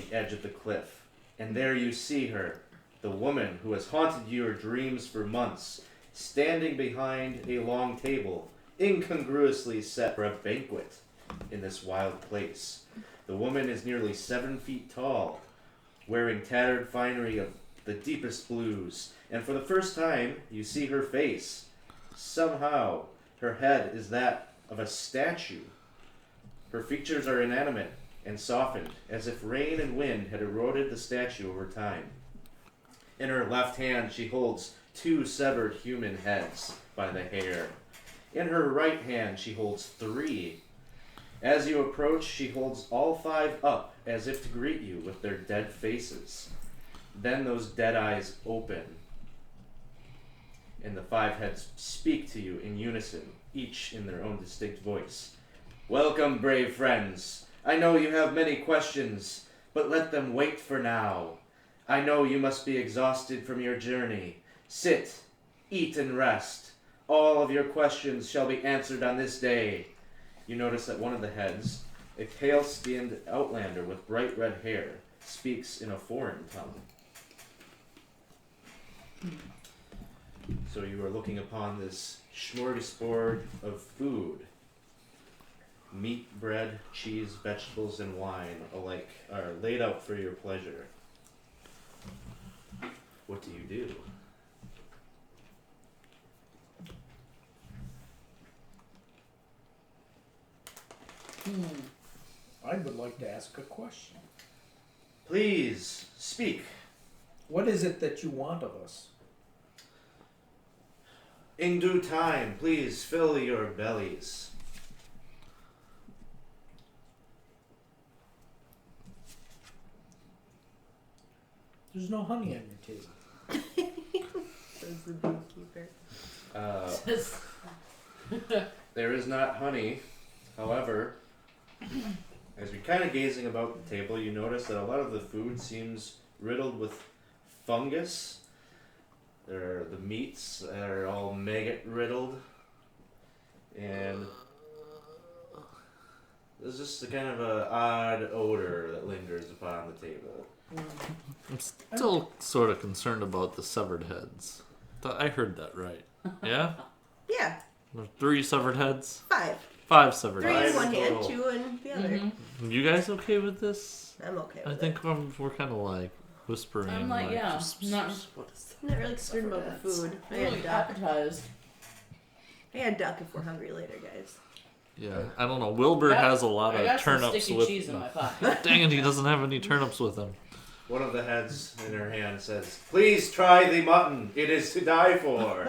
the edge of the cliff, and there you see her, the woman who has haunted your dreams for months, standing behind a long table, incongruously set for a banquet in this wild place. The woman is nearly 7 feet tall, wearing tattered finery of the deepest blues, and for the first time you see her face. Somehow, her head is that of a statue. Her features are inanimate and softened, as if rain and wind had eroded the statue over time. In her left hand, she holds 2 severed human heads by the hair. In her right hand, she holds 3. As you approach, she holds all 5 up, as if to greet you with their dead faces. Then those dead eyes open, and the 5 heads speak to you in unison, each in their own distinct voice. Welcome, brave friends. I know you have many questions, but let them wait for now. I know you must be exhausted from your journey. Sit, eat, and rest. All of your questions shall be answered on this day. You notice that one of the heads, a pale-skinned outlander with bright red hair, speaks in a foreign tongue. So you are looking upon this smorgasbord of food. Meat, bread, cheese, vegetables, and wine alike are laid out for your pleasure. What do you do? I would like to ask a question. Please, speak. What is it that you want of us? In due time, please fill your bellies. There's no honey on your table. Says the beekeeper. There is not honey. However, as you're kind of gazing about the table, you notice that a lot of the food seems riddled with fungus. There are the meats that are all maggot riddled. And there's just a kind of an odd odor that lingers upon the table. I'm still sort of concerned about the severed heads. I heard that right. Yeah? Yeah, There's 3 severed heads? 5. 5 severed 3 heads. in one hand, total. 2 in the other. You guys okay with this? I'm okay with I think we're kind of like whispering. I'm like, yeah, not what is I'm not really concerned about the food. I had really duck. appetized. I had duck if we're hungry later, guys. Yeah, I don't know. Wilbur has a lot I of got some turnips sticky with. cheese in my pocket. Dang it, he doesn't have any turnips with him. One of the heads in her hand says, "Please try the mutton. It is to die for."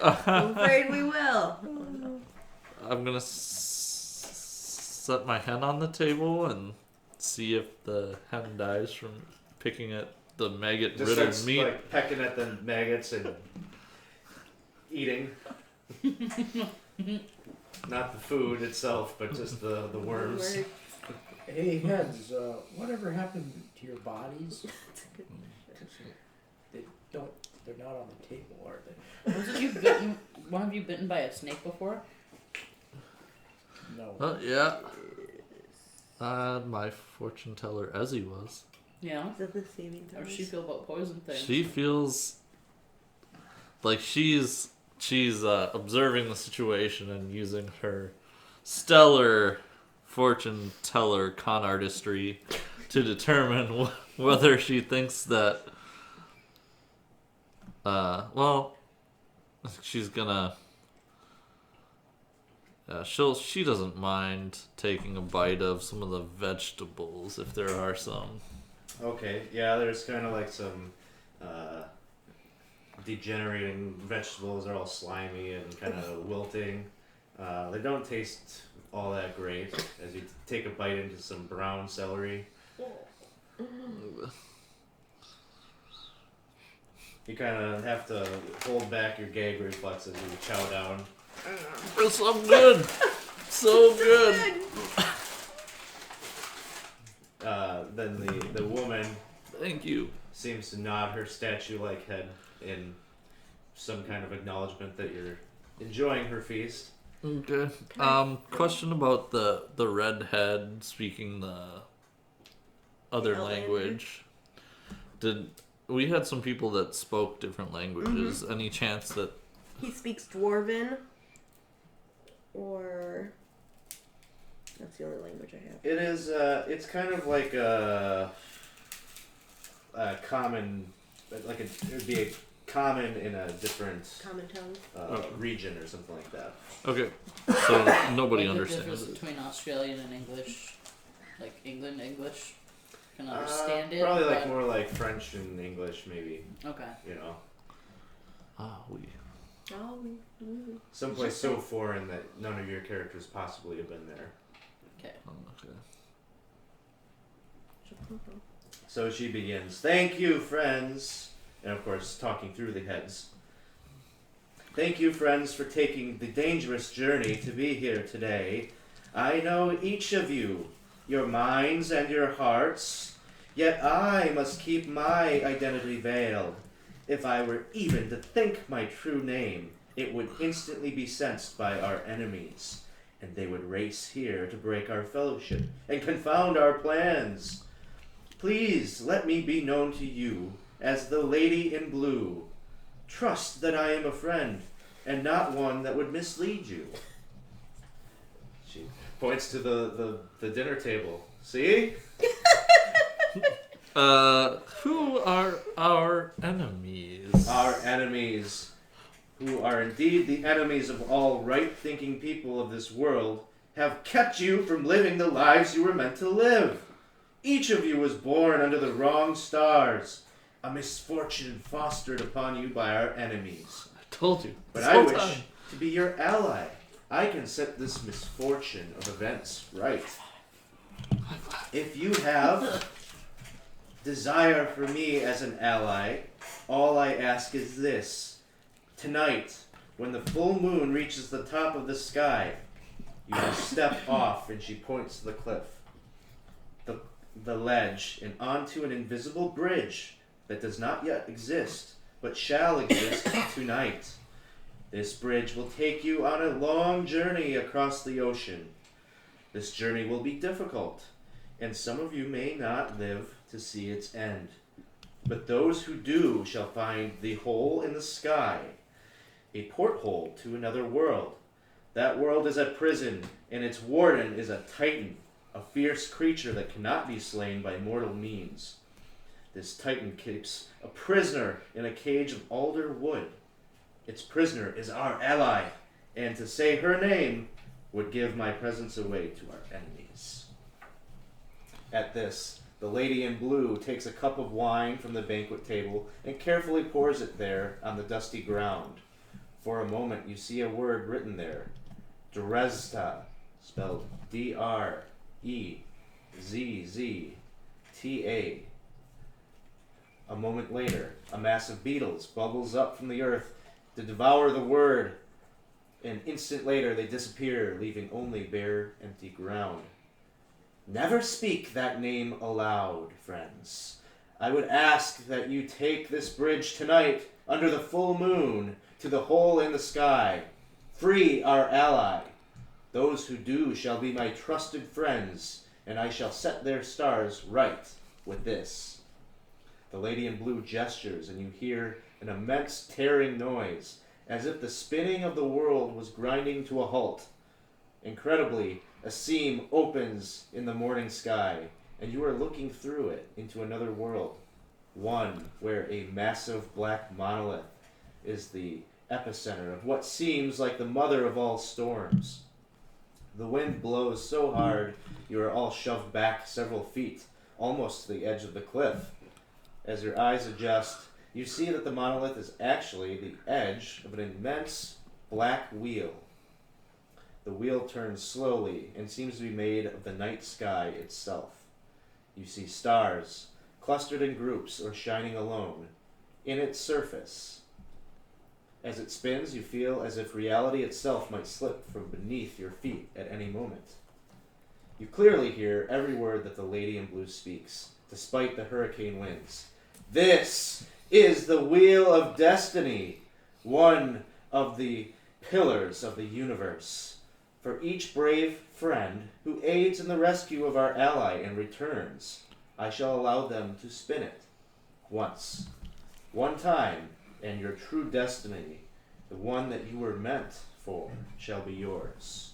I'm afraid we will. I'm gonna set my hen on the table and see if the hen dies from picking at the Just maggot-riddled starts meat. like pecking at the maggots and eating. Not the food itself, but just the worms. Hey, heads, whatever happened to your bodies? They're not on the table, are they? Wasn't you bitten? One of you bitten by a snake before? No. Yeah. My fortune teller Ezzy was. Yeah. Is that the saving How does throws? she feel about poison things? She feels like she's observing the situation and using her stellar fortune teller con artistry to determine whether she thinks that she's gonna she doesn't mind taking a bite of some of the vegetables if there are some. Okay, yeah, there's kind of like some degenerating vegetables. They're all slimy and kind of wilting. They don't taste all that great as you take a bite into some brown celery. You kind of have to hold back your gag reflex as you chow down. It's so good! So good! Then the woman Thank you. seems to nod her statue-like head in some kind of acknowledgement that you're enjoying her feast. Okay. Question about the red head speaking other Outlander. language. We had some people that spoke different languages? Mm-hmm. Any chance that He speaks Dwarven, or that's the only language I have. It is. It's kind of like a common, like it would be a common in a different Common tongue. region or something like that. okay? So nobody Like the understands difference it. between Australian and English, like England English, can understand it. Probably like but- more like French and English, maybe. Okay. You know, We. Oh, someplace so foreign that none of your characters possibly have been there. Okay. Okay. So she begins, "Thank you, friends," and of course talking through the heads. "Thank you, friends, for taking the dangerous journey to be here today. I know each of you, your minds and your hearts, yet I must keep my identity veiled. If I were even to think my true name, it would instantly be sensed by our enemies, and they would race here to break our fellowship and confound our plans. Please let me be known to you as the Lady in Blue. Trust that I am a friend, and not one that would mislead you." She points to the dinner table. "See? Who are our enemies? Our enemies, who are indeed the enemies of all right-thinking people of this world, have kept you from living the lives you were meant to live. Each of you was born under the wrong stars, a misfortune fostered upon you by our enemies. I told you. But this I whole wish time. to be your ally. I can set this misfortune of events right. If you have desire for me as an ally, all I ask is this. Tonight, when the full moon reaches the top of the sky, you will step off," and she points to the cliff, the ledge, and onto an invisible bridge that does not yet exist, but shall exist tonight. This bridge will take you on a long journey across the ocean. This journey will be difficult, and some of you may not live to see its end. But those who do shall find the hole in the sky, a porthole to another world. That world is a prison, and its warden is a Titan, a fierce creature that cannot be slain by mortal means. This Titan keeps a prisoner in a cage of alder wood. Its prisoner is our ally, and to say her name would give my presence away to our enemies." At this, the Lady in Blue takes a cup of wine from the banquet table and carefully pours it there on the dusty ground. For a moment you see a word written there, Dresda, spelled Drezzta. A moment later, a mass of beetles bubbles up from the earth to devour the word. An instant later, they disappear, leaving only bare, empty ground. Never speak that name aloud, friends. I would ask that you take this bridge tonight, under the full moon, to the hole in the sky. Free our ally. Those who do shall be my trusted friends, and I shall set their stars right with this. The Lady in Blue gestures, and you hear an immense tearing noise, as if the spinning of the world was grinding to a halt. Incredibly, a seam opens in the morning sky, and you are looking through it into another world, one where a massive black monolith is the epicenter of what seems like the mother of all storms. The wind blows so hard you are all shoved back several feet, almost to the edge of the cliff. As your eyes adjust, you see that the monolith is actually the edge of an immense black wheel. The wheel turns slowly and seems to be made of the night sky itself. You see stars, clustered in groups or shining alone, in its surface. As it spins, you feel as if reality itself might slip from beneath your feet at any moment. You clearly hear every word that the Lady in Blue speaks, despite the hurricane winds. This is the Wheel of Destiny, one of the pillars of the universe. For each brave friend who aids in the rescue of our ally and returns, I shall allow them to spin it. Once. One time, and your true destiny, the one that you were meant for, shall be yours.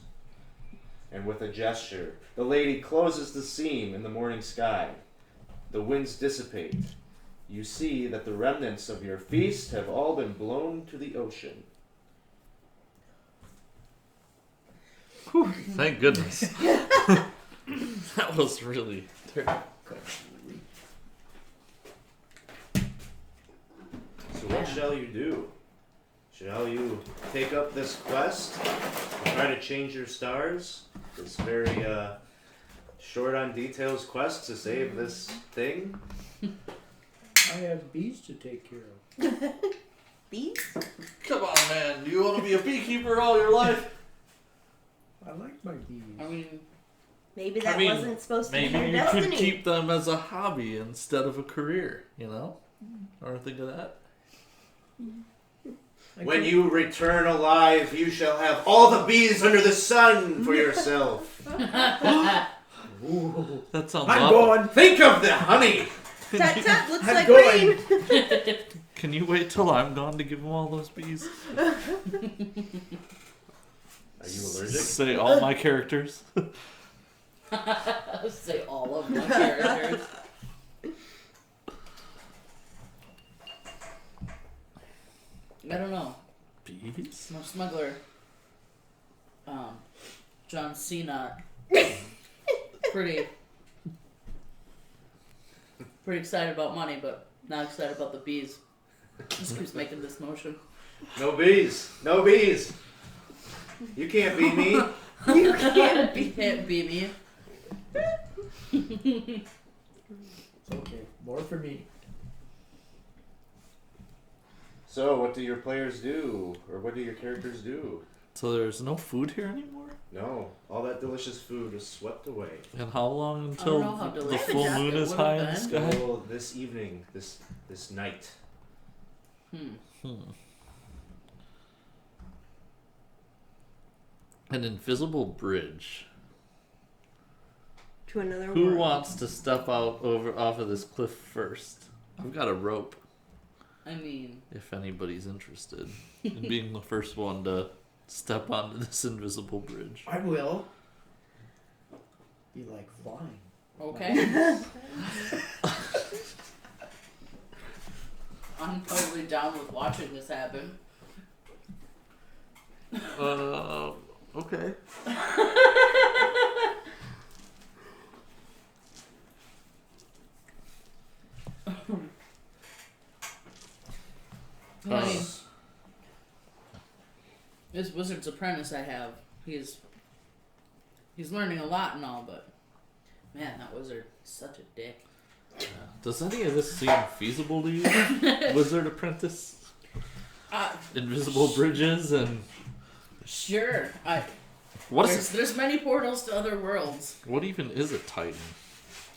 And with a gesture, the lady closes the seam in the morning sky. The winds dissipate. You see that the remnants of your feast have all been blown to the ocean. Whew, thank goodness. That was really terrible. So what shall you do? Shall you take up this quest and try to change your stars? This very short on details quest to save this thing? I have bees to take care of. Bees? Come on, man. Do you want to be a beekeeper all your life? I like my bees. I mean, Maybe that I mean, wasn't supposed to be Maybe your you destiny. could keep them as a hobby instead of a career, you know? Or think of that. When you return alive, you shall have all the bees under the sun for yourself. Ooh. That sounds I'm awful. going. Think of the honey! Tut tut, looks I'm like going. rain. Can you wait till I'm gone to give them all those bees? Are you allergic? Say all my characters. say all of my characters. I don't know. Bees? My smuggler, John Cena, pretty excited about money, but not excited about the bees. Just keeps making this motion. No bees! No bees! You can't beat me! You can't He can't beat me. It's okay. More for me. So, what do your players do? Or what do your characters do? So there's no food here anymore? No, all that delicious food is swept away. And how long I until don't know how the delicious full it moon is would've high in the been. sky? Well, this evening, this night. An invisible bridge. To another Who world. wants to step out off of this cliff first? I've got a rope. I mean, If anybody's interested in being the first one to step onto this invisible bridge. I will. You like flying? okay. I'm totally down with watching this happen. Okay. I mean, this wizard's apprentice I have, he's learning a lot and all, but man, that wizard is such a dick. Does any of this seem feasible to you? Wizard apprentice? Invisible bridges and Sure, what is there's many portals to other worlds. what even is a titan?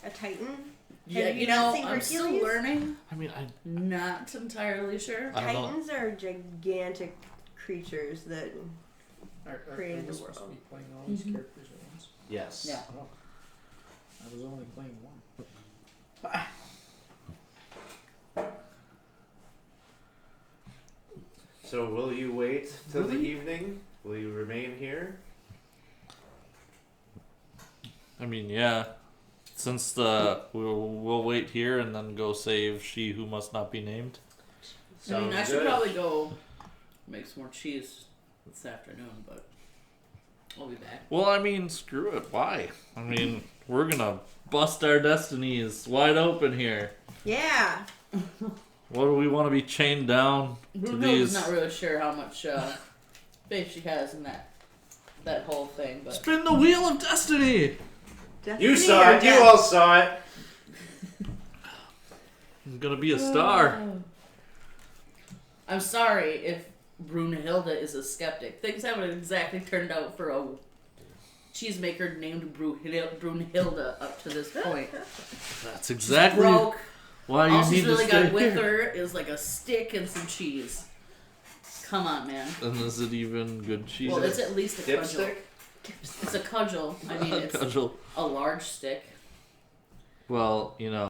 A titan? Yeah, Have you you know, not seen I'm still Hercules? learning. I mean, Not entirely sure. I don't know. Titans are gigantic creatures that Are Created we the supposed to world. be playing all these Mhm. characters at once? Yes. Yeah. Oh. I was only playing one. So, will you wait till the evening? Will you remain here? I mean, yeah. Since we'll wait here and then go save she who must not be named. I mean, I should good. probably go make some more cheese this afternoon, but I'll be back. Well, I mean, screw it. Why? I mean, we're gonna bust our destinies wide open here. yeah. What do we want to be chained down to Brunhilde's these? not really sure how much faith she has in that whole thing, but Spin the wheel of destiny. You Destiny saw or it. You death? all saw it. I'm gonna be a star. I'm sorry if Brunhilde is a skeptic. Things haven't exactly turned out for a cheesemaker named Brunhilde up to this point. That's exactly Broke. why All you need she's really to stay got with here. her is like a stick and some cheese. Come on, man. And is it even good cheese? Well, it's at least a cudgel. Dipstick? It's a cudgel. I mean, it's Cudgel. a large stick. Well, you know,